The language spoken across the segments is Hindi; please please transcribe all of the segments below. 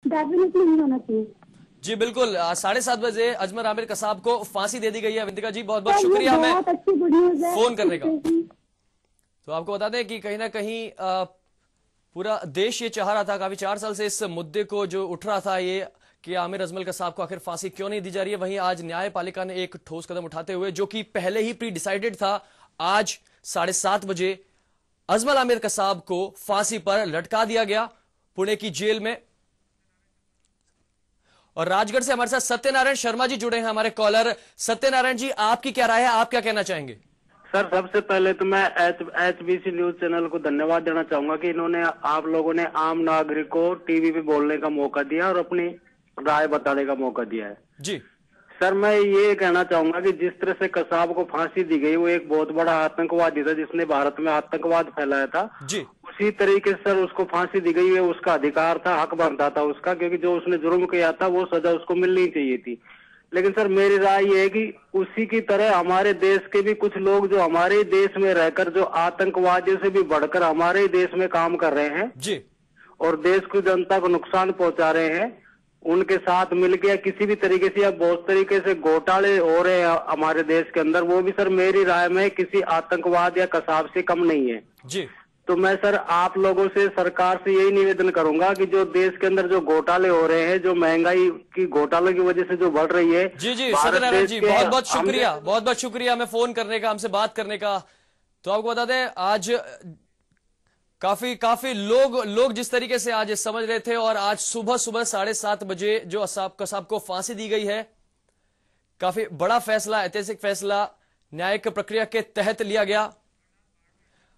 डेफिनेटली नहीं होना चाहिए। जी बिल्कुल, 7:30 बजे अजमल आमिर कसाब को फांसी दे दी गई है। अवंतिका जी बहुत बहुत सर, ये शुक्रिया हमें बहुत अच्छी गुड न्यूज है फोन करने का। तो आपको बता दें कि कहीं ना कहीं पूरा देश ये चाह रहा था, काफी 4 साल से इस मुद्दे को जो उठ रहा था ये कि आमिर अजमल कसाब को आखिर फांसी क्यों नहीं दी जा रही है। वहीं आज न्यायपालिका ने एक ठोस कदम उठाते हुए, जो कि पहले ही प्री डिसाइडेड था, आज 7:30 बजे अजमल आमिर कसाब को फांसी पर लटका दिया गया पुणे की जेल में। और राजगढ़ से हमारे साथ सत्यनारायण शर्मा जी जुड़े हैं, हमारे कॉलर। सत्यनारायण जी, आपकी क्या राय है, आप क्या कहना चाहेंगे? सर, सबसे पहले तो मैं HBC न्यूज चैनल को धन्यवाद देना चाहूंगा कि इन्होंने, आप लोगों ने आम नागरिक को टीवी पे बोलने का मौका दिया और अपनी राय बताने का मौका दिया है। जी सर, मैं ये कहना चाहूंगा कि जिस तरह से कसाब को फांसी दी गई, वो एक बहुत बड़ा आतंकवादी था जिसने भारत में आतंकवाद फैलाया था। जी उसी तरीके से सर उसको फांसी दी गई है, उसका अधिकार था, हक बनता था उसका, क्योंकि जो उसने जुर्म किया था वो सजा उसको मिलनी चाहिए थी। लेकिन सर मेरी राय ये है कि उसी की तरह हमारे देश के भी कुछ लोग जो हमारे देश में रहकर जो आतंकवादियों से भी बढ़कर हमारे देश में काम कर रहे हैं जी और देश की जनता को नुकसान पहुंचा रहे हैं, उनके साथ मिलकर किसी भी तरीके से या बहुत तरीके से घोटाले हो रहे हैं हमारे देश के अंदर, वो भी सर मेरी राय में किसी आतंकवाद या कसाब से कम नहीं है। जी तो मैं सर आप लोगों से, सरकार से यही निवेदन करूंगा कि जो देश के अंदर जो घोटाले हो रहे हैं, जो महंगाई की घोटालों की वजह से जो बढ़ रही है। जी जी सत्यनारायण जी, बहुत बहुत शुक्रिया, बहुत बहुत शुक्रिया हमें फोन करने का, हमसे बात करने का। तो आपको बता दें, आज काफी लोग जिस तरीके से आज समझ रहे थे, और आज सुबह 7:30 बजे जो कसाब को फांसी दी गई है, काफी बड़ा फैसला, ऐतिहासिक फैसला न्यायिक प्रक्रिया के तहत लिया गया।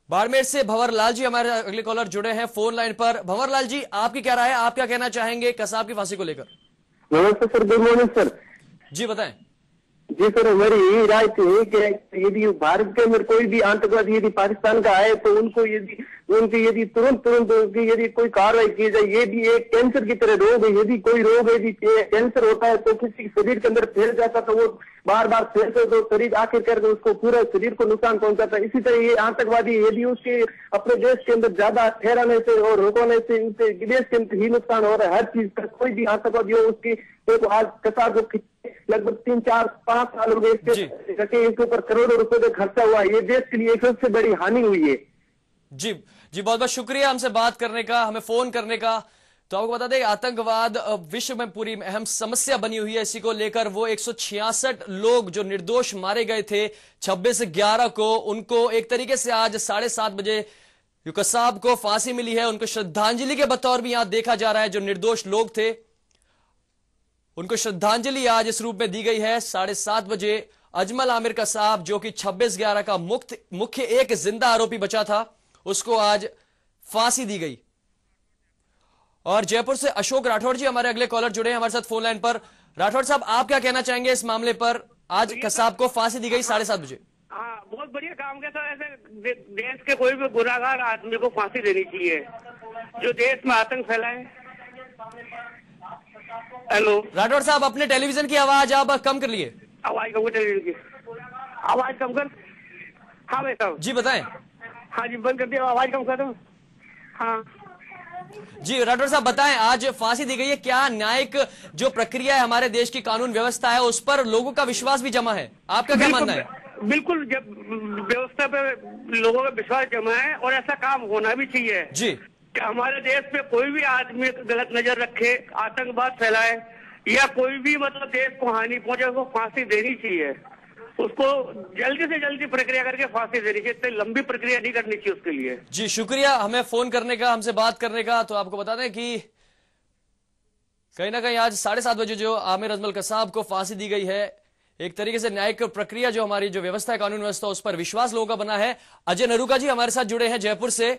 बाड़मेर से भंवर लाल जी हमारे अगले कॉलर जुड़े हैं फोन लाइन पर। भंवर लाल जी, आपकी क्या राय है, आप क्या कहना चाहेंगे कसाब की फांसी को लेकर? नमस्ते सर, गुड मॉर्निंग सर। जी बताएं। जी सर, हमारी यही राय थी कि यदि भारत के अंदर कोई भी आतंकवादी यदि पाकिस्तान का आए तो उनको यदि तुरंत यदि कोई कार्रवाई की जाए। ये भी एक कैंसर की तरह रोग है, यदि कोई रोग यदि कैंसर होता है तो किसी शरीर के अंदर फैल जाता तो वो बार बार फैलते तो शरीर आखिर करके उसको पूरा शरीर को नुकसान पहुंचाता है। इसी तरह ये आतंकवादी यदि उसके अपने देश के अंदर ज्यादा ठहराने से और रोकने से उनसे विदेश के अंदर ही नुकसान हो रहा है। हर चीज का कोई भी आतंकवादी हो उसकी आज कसाब को लगभग 3, 4, 5 साल हो गए इसके ऊपर करोड़ों रुपए का खर्चा हुआ है। ये देश के लिए सबसे बड़ी हानि हुई है। जी जी, बहुत बहुत शुक्रिया हमसे बात करने का, हमें फोन करने का। तो आपको बता दें, आतंकवाद विश्व में पूरी अहम समस्या बनी हुई है। इसी को लेकर वो 166 लोग जो निर्दोष मारे गए थे 26/11 को, उनको एक तरीके से आज 7:30 बजे जो कसाब को फांसी मिली है, उनको श्रद्धांजलि के बतौर भी यहां देखा जा रहा है। जो निर्दोष लोग थे उनको श्रद्धांजलि आज इस रूप में दी गई है। 7:30 बजे अजमल आमिर कसाब, जो कि 26/11 का मुख्य एक जिंदा आरोपी बचा था, उसको आज फांसी दी गई। और जयपुर से अशोक राठौड़ जी हमारे अगले कॉलर जुड़े हैं हमारे साथ फोन लाइन पर। राठौड़ साहब, आप क्या कहना चाहेंगे इस मामले पर? आज कसाब को फांसी दी गई 7:30 बजे। हाँ, बहुत बढ़िया काम किया सर। ऐसे देश के कोई भी गुनाहगार आदमी को फांसी देनी चाहिए जो देश में आतंक फैलाए। हेलो राठौड़ साहब, अपने टेलीविजन की आवाज आप कम कर लिए। आवाज कम कर, टेलीविजन की आवाज कम कर। हाँ भाई साहब जी बताएं। हाँ जी, बंद कर दिया, आवाज कम कर दो। हाँ जी राठौड़ साहब बताएं, आज फांसी दी गई है, क्या न्यायिक जो प्रक्रिया है, हमारे देश की कानून व्यवस्था है, उस पर लोगों का विश्वास भी जमा है? आपका क्या मानना है? बिल्कुल, जब व्यवस्था पे लोगों का विश्वास जमा है और ऐसा काम होना भी चाहिए जी, कि हमारे देश में कोई भी आदमी गलत नजर रखे, आतंकवाद फैलाए या कोई भी मतलब देश को हानि पहुंचे, उसको फांसी देनी चाहिए। उसको जल्दी से जल्दी प्रक्रिया करके फांसी देनी चाहिए, इतनी लंबी प्रक्रिया नहीं करनी चाहिए उसके लिए। जी शुक्रिया हमें फोन करने का, हमसे बात करने का। तो आपको बता दें कि कहीं ना कहीं आज 7:30 बजे जो आमिर अजमल कसाब को फांसी दी गई है, एक तरीके से न्यायिक प्रक्रिया जो हमारी जो व्यवस्था है, कानून व्यवस्था, उस पर विश्वास लोगों का बना है। अजय नरूका जी हमारे साथ जुड़े हैं जयपुर से।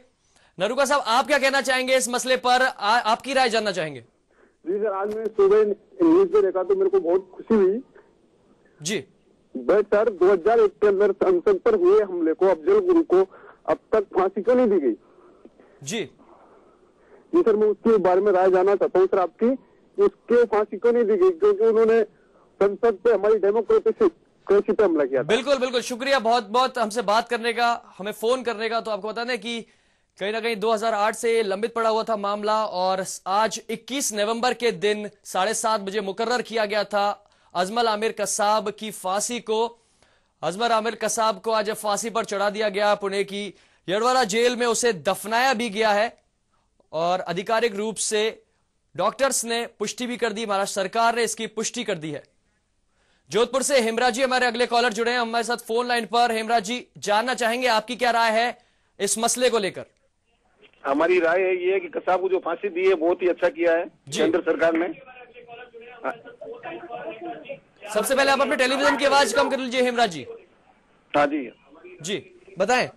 नरूका साहब, आप क्या कहना चाहेंगे इस मसले पर? आपकी राय जानना चाहेंगे। जी सर, आज मैं सुबह न्यूज में देखा तो मेरे को बहुत खुशी हुई जी। भाई सर, 2001 के अंदर संसद पर हुए हमले को अफजल गुरु को अब तक फांसी क्यों नहीं दी गई? जी जी सर, मैं उसके बारे में राय जानना चाहता हूँ सर आपकी, उसके फांसी क्यों नहीं दी गई? क्योंकि उन्होंने संसद पे हमारी डेमोक्रेसी पे हमला किया। बिल्कुल बिल्कुल, शुक्रिया बहुत बहुत हमसे बात करने का, हमें फोन करने का। तो आपको बता दें कि कहीं ना कहीं 2008 से लंबित पड़ा हुआ था मामला और आज 21 नवंबर के दिन 7:30 बजे मुकर्रर किया गया था अजमल आमिर कसाब की फांसी को। अजमल आमिर कसाब को आज फांसी पर चढ़ा दिया गया। पुणे की यडवाला जेल में उसे दफनाया भी गया है और आधिकारिक रूप से डॉक्टर्स ने पुष्टि भी कर दी, महाराष्ट्र सरकार ने इसकी पुष्टि कर दी है। जोधपुर से हेमराज जी हमारे अगले कॉलर जुड़े हैं हमारे साथ फोन लाइन पर। हेमराज जी, जानना चाहेंगे आपकी क्या राय है इस मसले को लेकर? हमारी राय ये है कि कसाब को जो फांसी दी है बहुत ही अच्छा किया है केंद्र सरकार ने। सबसे पहले आप अपने टेलीविजन की आवाज कम कर लीजिए हेमराज जी। हाँ जी जी बताएं।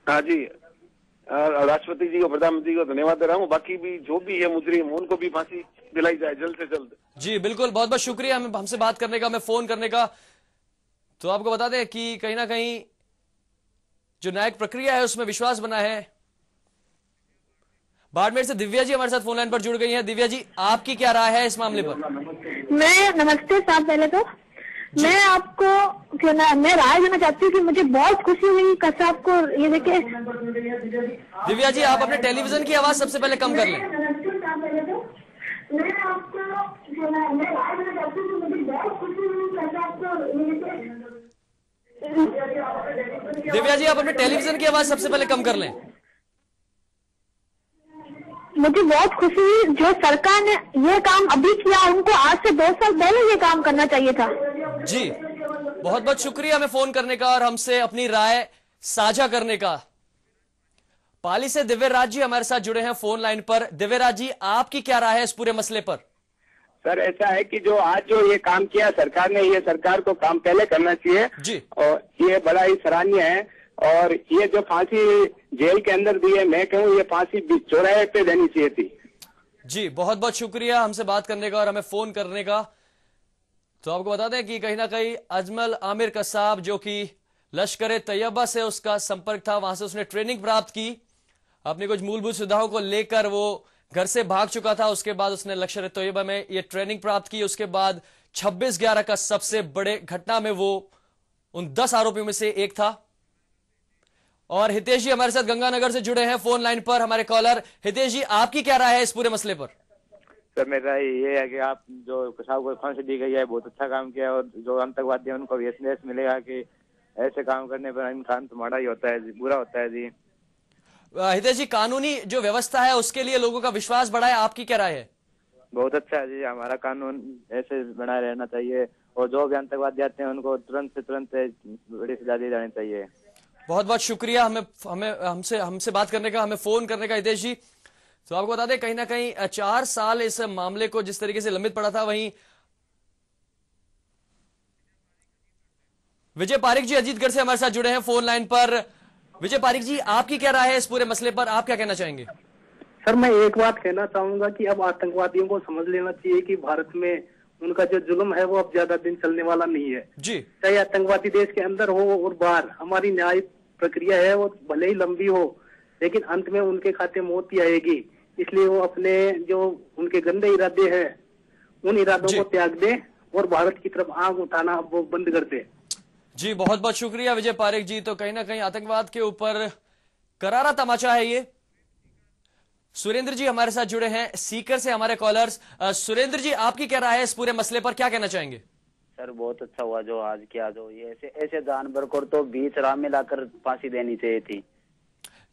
हाँ जी, राष्ट्रपति जी को, प्रधानमंत्री को धन्यवाद दे रहा हूँ। बाकी भी जो भी है मुजरिम उनको भी फांसी दिलाई जाए जल्द से जल्द। जी बिल्कुल, बहुत बहुत शुक्रिया हमसे बात करने का, हमें फोन करने का। तो आपको बता दें कि कहीं ना कहीं जो न्यायिक प्रक्रिया है उसमें विश्वास बना है। बाड़मेर से दिव्या जी हमारे साथ फोन लाइन पर जुड़ गई हैं। दिव्या जी, आपकी क्या राय है इस मामले पर? मैं नमस्ते साहब, पहले तो मैं आपको मैं राय देना चाहती हूँ कि मुझे बहुत खुशी हुई कसाब को ये देखे। दिव्या जी, आप अपने टेलीविजन की आवाज सबसे पहले कम कर लें। मैं आपको मैं राय देना चाहती हूँ कि मुझे बहुत खुशी हुई कसाब को दिव्या जी, आप अपने टेलीविजन की आवाज सबसे पहले कम कर लें। मुझे बहुत खुशी हुई जो सरकार ने ये काम अभी किया, उनको आज से 2 साल पहले ये काम करना चाहिए था। जी बहुत बहुत शुक्रिया हमें फोन करने का और हमसे अपनी राय साझा करने का। पाली से दिव्यराज जी हमारे साथ जुड़े हैं फोन लाइन पर। दिव्यराज जी, आपकी क्या राय है इस पूरे मसले पर? सर ऐसा है कि जो आज जो ये काम किया सरकार ने, ये सरकार को काम पहले करना चाहिए जी, और ये बड़ा ही सराहनीय है। और ये जो फांसी जेल के अंदर दी है, मैं कहूँ ये फांसी चौराहे पे देनी चाहिए थी। जी बहुत बहुत शुक्रिया हमसे बात करने का और हमें फोन करने का। तो आपको बता दें कि कहीं ना कहीं अजमल आमिर कसाब जो कि लश्कर तैयबा से उसका संपर्क था, वहां से उसने ट्रेनिंग प्राप्त की, अपनी कुछ मूलभूत सुविधाओं को लेकर वो घर से भाग चुका था। उसके बाद उसने लश्कर तैयबा में ये ट्रेनिंग प्राप्त की। उसके बाद 26/11 का सबसे बड़े घटना में वो उन 10 आरोपियों में से एक था। और हितेश जी हमारे साथ गंगानगर से जुड़े हैं फोन लाइन पर हमारे कॉलर। हितेश जी, आपकी क्या राय है इस पूरे मसले पर? सर मेरा ये है कि आप जो कसाब को फांसी दी गई है बहुत अच्छा काम किया, और जो आतंकवादी है उनको भी संदेश मिलेगा कि ऐसे काम करने पर इनका अंत माड़ा ही होता है, बुरा होता है। जी हितेश जी, कानूनी जो व्यवस्था है उसके लिए लोगों का विश्वास बढ़ा है, आपकी क्या राय है? बहुत अच्छा है जी, हमारा कानून ऐसे बनाए रहना चाहिए और जो भी आतंकवादी आते हैं उनको तुरंत से तुरंत बड़ी सजा दी जानी चाहिए। बहुत बहुत शुक्रिया हमसे बात करने का, हमें फोन करने का हितेश जी। तो आपको बता दें कहीं ना कहीं 4 साल इस मामले को जिस तरीके से लंबित पड़ा था, वहीं विजय पारिक जी अजीतगढ़ से हमारे साथ जुड़े हैं फोन लाइन पर। विजय पारिक जी, आपकी क्या राय है इस पूरे मसले पर, आप क्या कहना चाहेंगे? सर मैं एक बात कहना चाहूंगा कि अब आतंकवादियों को समझ लेना चाहिए कि भारत में उनका जो जुल्म है वो अब ज्यादा दिन चलने वाला नहीं है जी। चाहे आतंकवादी देश के अंदर हो और बाहर, हमारी न्याय प्रक्रिया है वो भले ही लंबी हो लेकिन अंत में उनके खाते मौत ही आएगी। इसलिए वो अपने जो उनके गंदे इरादे हैं उन इरादों को त्याग दे और भारत की तरफ आंख उठाना वो बंद कर दे। जी बहुत बहुत शुक्रिया विजय पारिक जी। तो कहीं ना कहीं आतंकवाद के ऊपर करारा तमाचा है ये। सुरेंद्र जी हमारे साथ जुड़े हैं सीकर से हमारे कॉलर्स। सुरेंद्र जी, आपकी क्या राय है इस पूरे मसले पर, क्या कहना चाहेंगे? सर बहुत अच्छा हुआ जो आज किया, जो ये ऐसे जानवर को तो बीच राह में लाकर फांसी देनी चाहिए थी।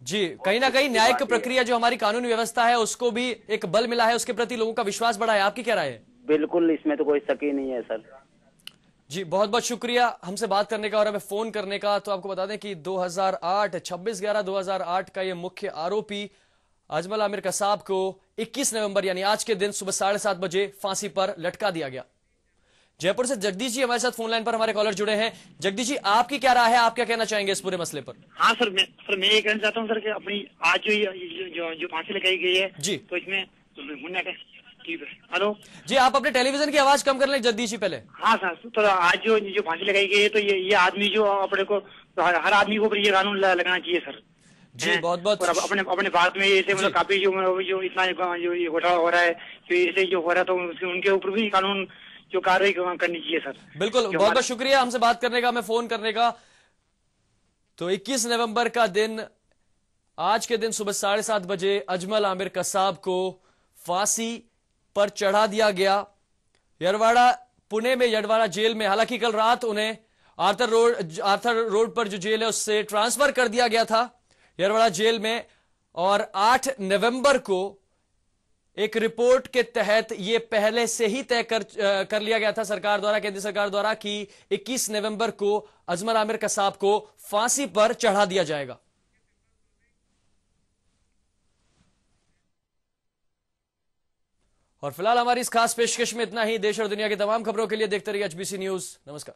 जी कहीं ना कहीं न्यायिक प्रक्रिया जो हमारी कानूनी व्यवस्था है उसको भी एक बल मिला है, उसके प्रति लोगों का विश्वास बढ़ा है, आपकी क्या राय है? बिल्कुल, इसमें तो कोई शक ही नहीं है सर। जी बहुत बहुत शुक्रिया हमसे बात करने का और हमें फोन करने का। तो आपको बता दें कि 26/11/2008 का ये मुख्य आरोपी अजमल आमिर कसाब को 21 नवंबर यानी आज के दिन सुबह 7:30 बजे फांसी पर लटका दिया गया। जयपुर से जगदीश जी हमारे साथ फोन लाइन पर हमारे कॉलर जुड़े हैं। जगदीश जी, आपकी क्या राय है, आप क्या कहना चाहेंगे इस पूरे मसले पर? हाँ सर, मैं ये कहना चाहता हूँ सर कि अपनी आज जो फांसी लगाई गई है जी, तो इसमें हेलो जी, आप अपने टेलीविजन की आवाज कम कर लें जगदीश जी पहले। हाँ सर, तो आज जो फांसी लगाई गई है तो ये आदमी जो अपने को हर आदमी को ये कानून लगाना चाहिए सर। जी बहुत बहुत अपने भारत में ऐसे मतलब काफी जो इतना जो ये घोटाला हो रहा है, तो ऐसे जो हो रहा है तो उनके ऊपर भी कानून जो कार्रवाई करनी चाहिए सर। बिल्कुल, बहुत बहुत शुक्रिया हमसे बात करने का, हमें फोन करने का। तो 21 नवंबर का दिन आज के दिन सुबह 7:30 बजे अजमल आमिर कसाब को फांसी पर चढ़ा दिया गया। यरवाड़ा पुणे में यरवाड़ा जेल में, हालांकि कल रात उन्हें आर्थर रोड पर जो जेल है उससे ट्रांसफर कर दिया गया था यरवाड़ा जेल में, और 8 नवंबर को एक रिपोर्ट के तहत यह पहले से ही तय कर लिया गया था सरकार द्वारा, केंद्र सरकार द्वारा, कि 21 नवंबर को अजमल आमिर कसाब को फांसी पर चढ़ा दिया जाएगा। और फिलहाल हमारी इस खास पेशकश में इतना ही। देश और दुनिया की तमाम खबरों के लिए देखते रहिए HBC न्यूज। नमस्कार।